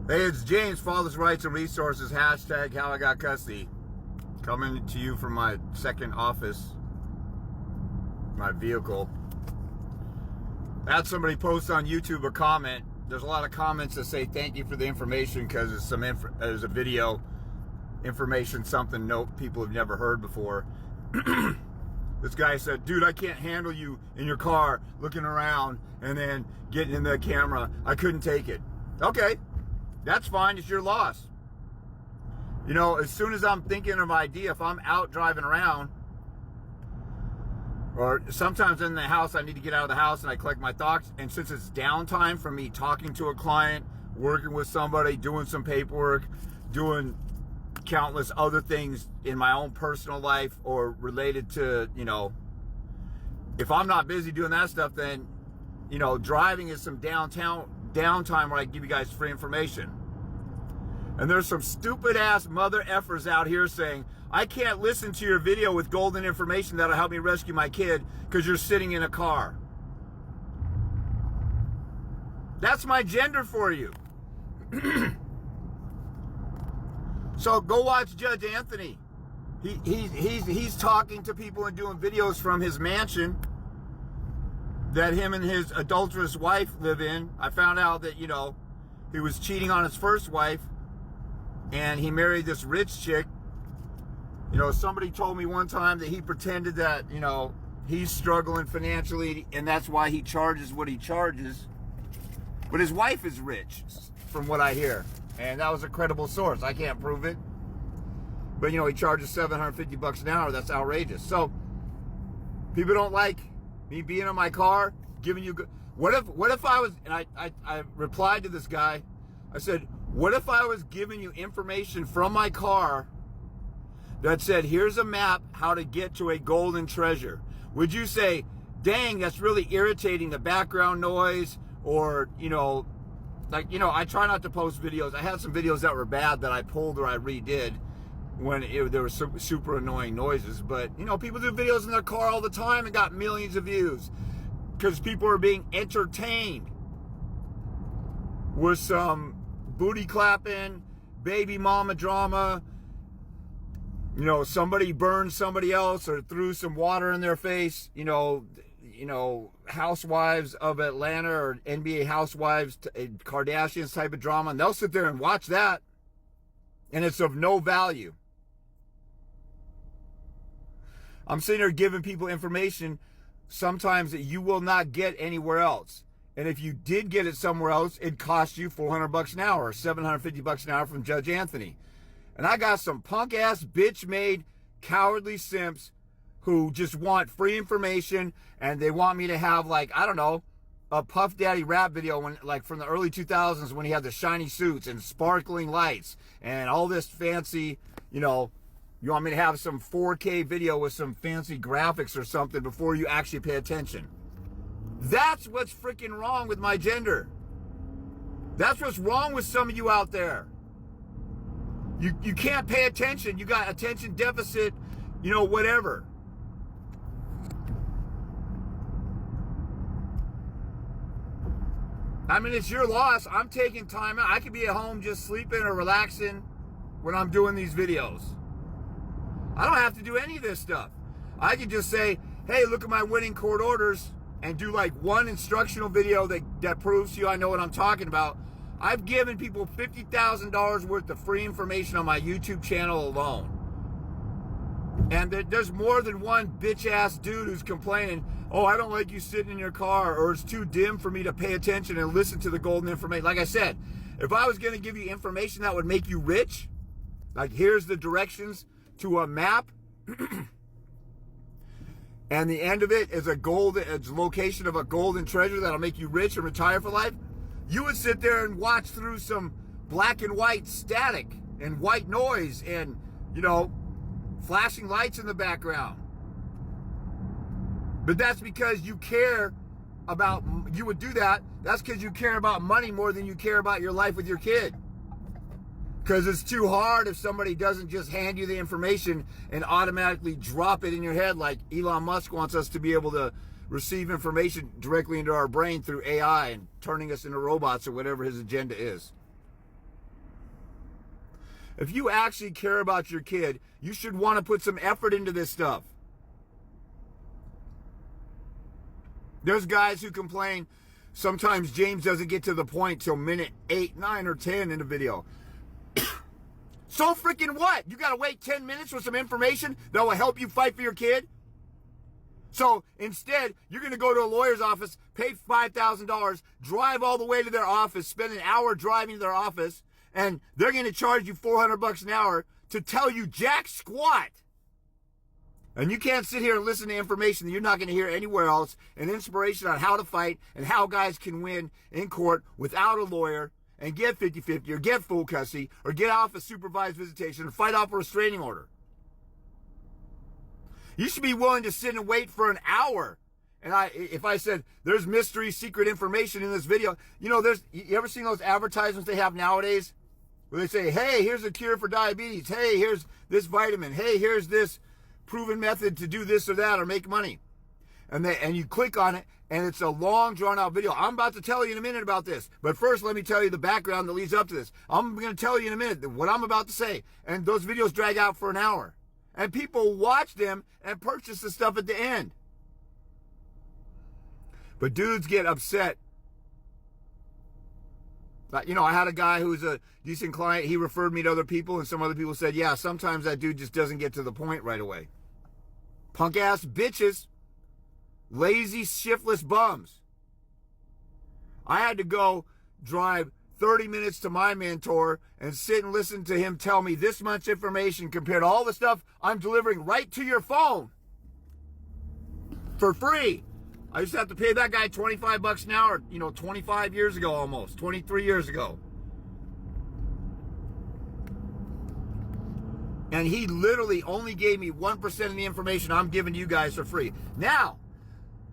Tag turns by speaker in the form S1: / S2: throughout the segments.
S1: Hey, it's James, Father's Rights and Resources, hashtag how I got custody. Coming to you from my second office, my vehicle. I had somebody post on YouTube a comment. There's a lot of comments that say thank you for the information because it's there's a video information, something people have never heard before. This guy said, dude, I can't handle you in your car looking around and then getting in the camera. I couldn't take it. Okay. That's fine, it's your loss. You know, as soon as I'm thinking of an idea, if I'm out driving around, or sometimes in the house, I need to get out of the house and I collect my thoughts, and since it's downtime for me talking to a client, working with somebody, doing some paperwork, doing countless other things in my own personal life or related to, you know, if I'm not busy doing that stuff, then, you know, driving is some downtime where I give you guys free information. And there's some stupid ass mother effers out here saying, I can't listen to your video with golden information that'll help me rescue my kid because you're sitting in a car. That's my gender for you. So go watch Judge Anthony. He's talking to people and doing videos from his mansion that him and his adulterous wife live in. I found out that, you know, he was cheating on his first wife and he married this rich chick. You know, somebody told me one time that he pretended that, you know, he's struggling financially and that's why he charges what he charges. But his wife is rich, from what I hear. And that was a credible source. I can't prove it. But, you know, he charges $750 an hour. That's outrageous. So, people don't like me being in my car, giving you good. What if I was, and I replied to this guy, I said, what if I was giving you information from my car that said, here's a map how to get to a golden treasure? Would you say, dang, that's really irritating, the background noise, or, you know, like, you know, I try not to post videos. I had some videos that were bad that I pulled or I redid when there were super annoying noises. But, you know, people do videos in their car all the time and got millions of views because people are being entertained with some booty clapping, baby mama drama. You know, somebody burned somebody else or threw some water in their face. You know, Housewives of Atlanta or NBA Housewives, Kardashians type of drama. And they'll sit there and watch that. And it's of no value. I'm sitting here giving people information sometimes that you will not get anywhere else. And if you did get it somewhere else, it cost you $400 an hour or $750 an hour from Judge Anthony. And I got some punk ass bitch made cowardly simps who just want free information and they want me to have, like, I don't know, a Puff Daddy rap video when, like, from the early 2000s when he had the shiny suits and sparkling lights and all this fancy, you know, you want me to have some 4K video with some fancy graphics or something before you actually pay attention. That's what's freaking wrong with my gender. That's what's wrong with some of you out there. You can't pay attention. You got attention deficit, you know, whatever. I mean, it's your loss. I'm taking time out. I could be at home just sleeping or relaxing when I'm doing these videos. I don't have to do any of this stuff. I could just say, hey, look at my winning court orders and do like one instructional video that proves to you I know what I'm talking about. I've given people $50,000 worth of free information on my YouTube channel alone. And there's more than one bitch-ass dude who's complaining, oh, I don't like you sitting in your car, or it's too dim for me to pay attention and listen to the golden information. Like I said, if I was going to give you information that would make you rich, like here's the directions to a map, and the end of it is a location of a golden treasure that'll make you rich and retire for life, you would sit there and watch through some black and white static and white noise and, you know, flashing lights in the background. But that's because you care about, you would do that. That's because you care about money more than you care about your life with your kid. Because it's too hard if somebody doesn't just hand you the information and automatically drop it in your head like Elon Musk wants us to be able to receive information directly into our brain through AI and turning us into robots or whatever his agenda is. If you actually care about your kid, you should want to put some effort into this stuff. There's guys who complain sometimes James doesn't get to the point till minute 8, 9, or 10 in the video. So freaking what? You got to wait 10 minutes for some information that will help you fight for your kid? So instead, you're going to go to a lawyer's office, pay $5,000, drive all the way to their office, spend an hour driving to their office, and they're going to charge you $400 an hour to tell you jack squat. And you can't sit here and listen to information that you're not going to hear anywhere else, and inspiration on how to fight and how guys can win in court without a lawyer and get 50-50 or get full custody or get off a supervised visitation or fight off a restraining order. You should be willing to sit and wait for an hour. And if I said, there's mystery, secret information in this video, you ever seen those advertisements they have nowadays? Where they say, hey, here's a cure for diabetes. Hey, here's this vitamin. Hey, here's this proven method to do this or that or make money. And you click on it, and it's a long, drawn-out video. I'm about to tell you in a minute about this. But first, let me tell you the background that leads up to this. I'm going to tell you in a minute what I'm about to say. And those videos drag out for an hour. And people watch them and purchase the stuff at the end. But dudes get upset. I had a guy who was a decent client. He referred me to other people, and some other people said, yeah, sometimes that dude just doesn't get to the point right away. Punk-ass bitches. Lazy, shiftless bums. I had to go drive 30 minutes to my mentor and sit and listen to him tell me this much information compared to all the stuff I'm delivering right to your phone for free. I used to have to pay that guy $25 an hour, 25 years ago almost, 23 years ago. And he literally only gave me 1% of the information I'm giving to you guys for free. Now,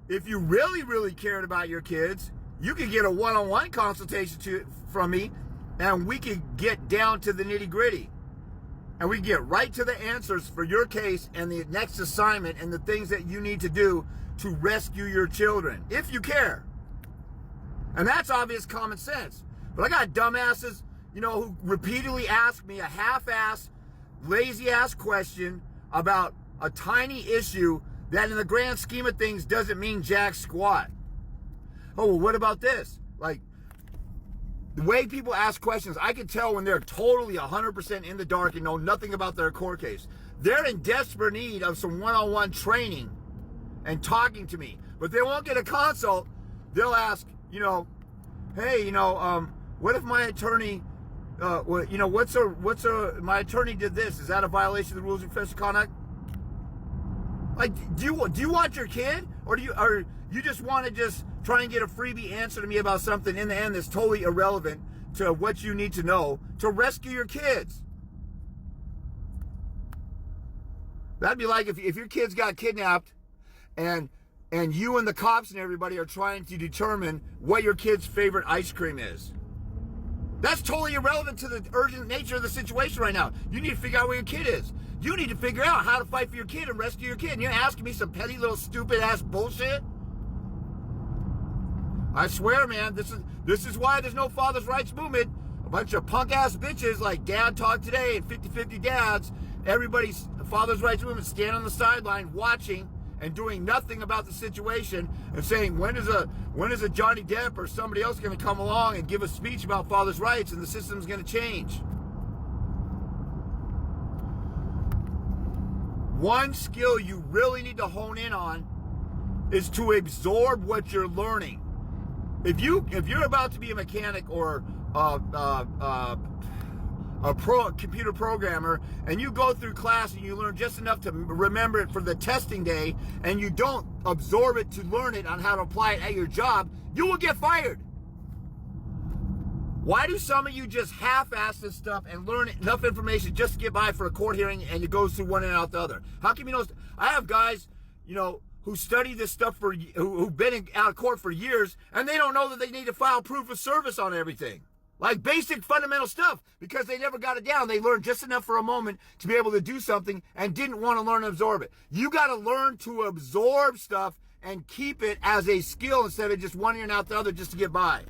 S1: if you really, really cared about your kids, you could get a one-on-one consultation from me, and we could get down to the nitty-gritty. And we get right to the answers for your case and the next assignment and the things that you need to do to rescue your children, if you care. And that's obvious common sense. But I got dumbasses, who repeatedly ask me a half-ass, lazy-ass question about a tiny issue that in the grand scheme of things doesn't mean jack squat. Oh, well, what about this? Like, the way people ask questions, I can tell when they're totally 100% in the dark and know nothing about their court case. They're in desperate need of some one-on-one training and talking to me. But they won't get a consult. They'll ask, hey, what if my attorney, my attorney did this? Is that a violation of the rules of professional conduct? Like, do you want your kid, or you just want to just try and get a freebie answer to me about something in the end that's totally irrelevant to what you need to know to rescue your kids? That'd be like if your kids got kidnapped, and you and the cops and everybody are trying to determine what your kid's favorite ice cream is. That's totally irrelevant to the urgent nature of the situation right now. You need to figure out where your kid is. You need to figure out how to fight for your kid and rescue your kid. And you're asking me some petty little stupid ass bullshit? I swear, man, this is why there's no father's rights movement. A bunch of punk ass bitches like Dad Talk Today and 50-50 Dads, everybody's father's rights movement stand on the sideline watching and doing nothing about the situation and saying, when is a Johnny Depp or somebody else going to come along and give a speech about father's rights and the system's going to change? One skill you really need to hone in on is to absorb what you're learning. If you're about to be a mechanic or a computer programmer, and you go through class and you learn just enough to remember it for the testing day, and you don't absorb it to learn it on how to apply it at your job, you will get fired. Why do some of you just half-ass this stuff and learn enough information just to get by for a court hearing, and it goes through one and out the other? How come you know? I have guys, who study this stuff who've been out of court for years, and they don't know that they need to file proof of service on everything. Like basic fundamental stuff, because they never got it down. They learned just enough for a moment to be able to do something and didn't want to learn and absorb it. You got to learn to absorb stuff and keep it as a skill instead of just one ear and out the other just to get by.